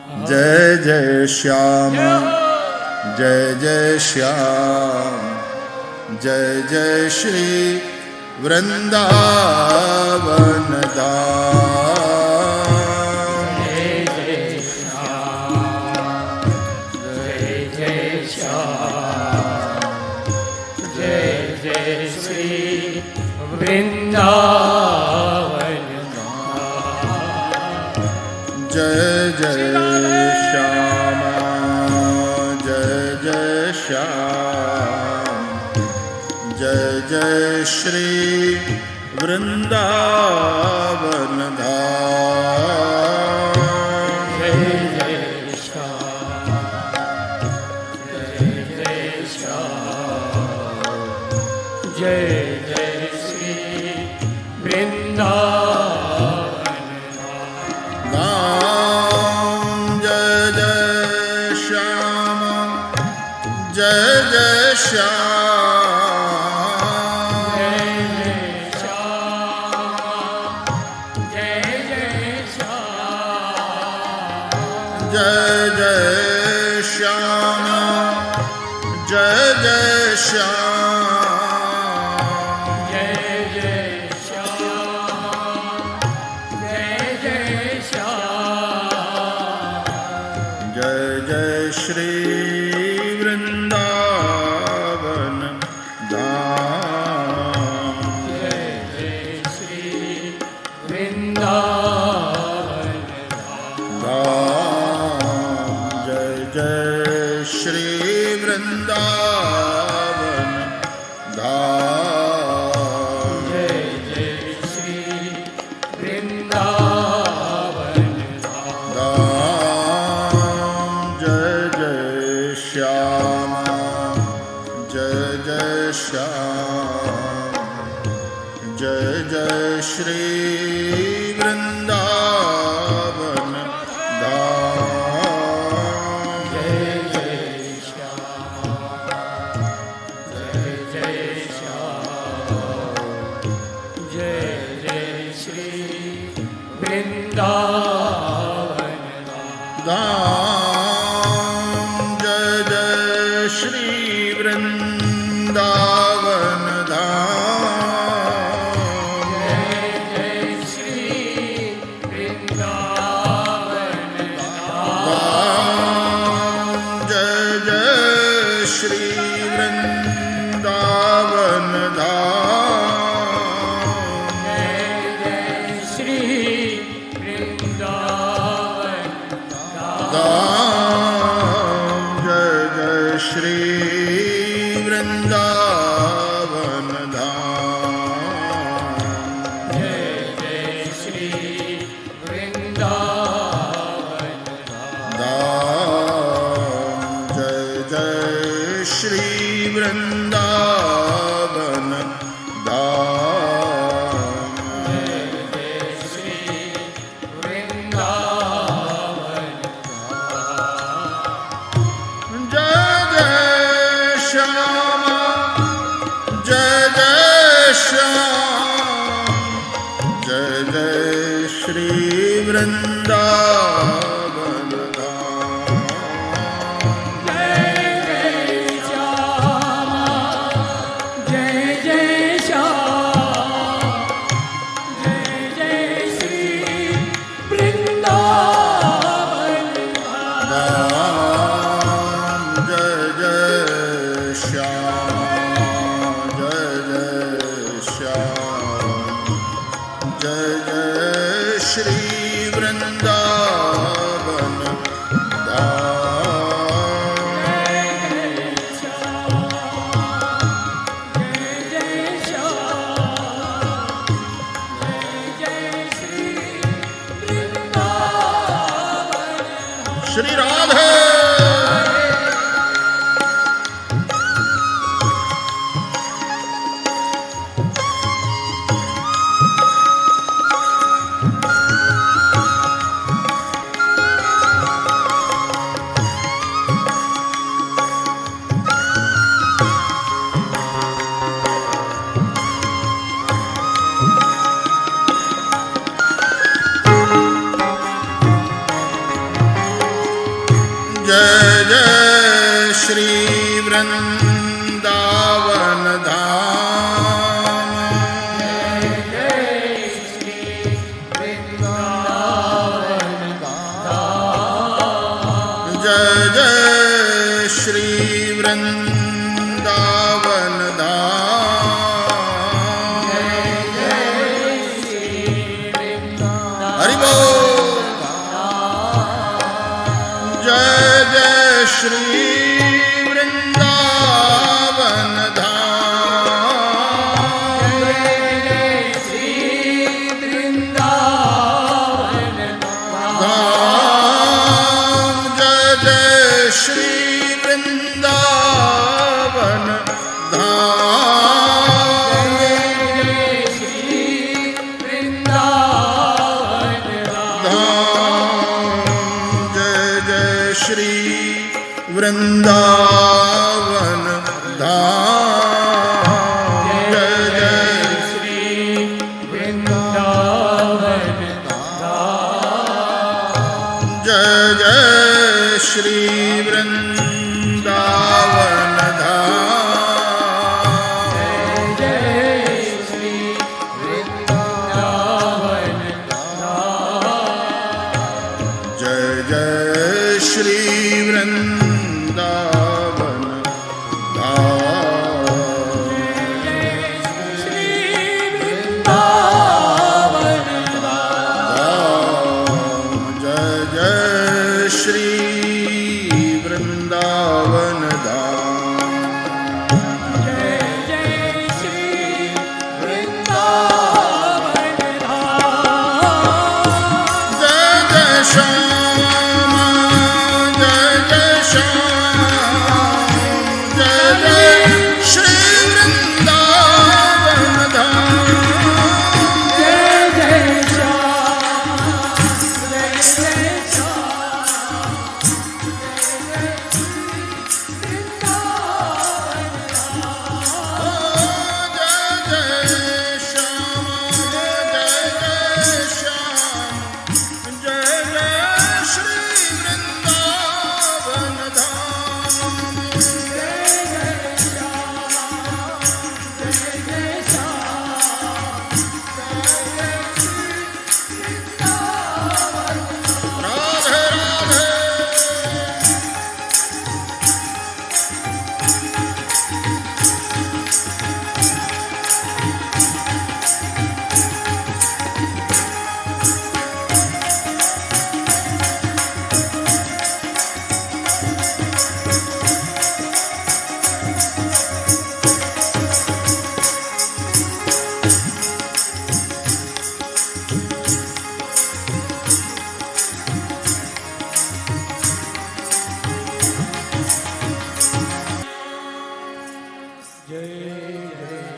जय जय श्याम जय जय श्याम जय जय श्री वृंदावन धाम। जय जय श्याम जय जय श्याम जय जय श्री वृंदावन धाम। जय जय श्याम जय जय श्याम जय जय श्री वृंदावन धाम। जय जय श्याम जय जय श्याम जय जय श्री वृंदावन धाम। जय जय श्याम जय जय श्याम जय जय श्याम जय जय श्याम जय जय श्याम जय जय श्याम जय जय श्री वृंदावन धाम। जय जय श्री वृंदावन धाम। जय जय श्री वृंदावन धाम। जय जय श्री वृंदावन धाम। जय जय श्याम जय जय श्याम जय जय श्री वृंदावन धाम। जय जय श्याम जय जय श्याम जय जय श्री वृंदावन धाम। जय जय श्री वृंदावन धाम। जय जय श्री वृंदावन धाम। जय जय श्री वृंदावन धाम। जय जय श्री वृंदावन धाम। जय जय श्री वृंदावन धाम। जय जय श्री वृंदावन धाम। जय जय श्री वृंदावन धाम। जय जय श्री वृंदावन जय जय श्याम जय जय श्याम जय जय श्री वृंदावन धाम। जय जय श्याम जय जय श्याम जय जय श्री वृंदावन धाम। जय जय श्याम जय जय श्याम जय जय श्री वृंदावन धाम। जय जय श्याम जय जय श्री वृंदावन श्री राधे। जय जय श्री वृंदावन धाम जय जय श्री वृंदावन धाम हरि बोल जय जय श्री वृंदावन धाम जय जय श्री वृंदावन धाम जय जय श्री वृंदावन धाम जय जय जय जय श्री वृंदावन धाम जय जय श्री वृंदावन धाम जय जय श्री वृंदावन धाम जय जय श्याम जय जय श्याम जय जय श्री वृंदावन धाम जय जय श्याम जय जय श्याम जय जय श्री वृंदावन धाम राधे राधे जय जय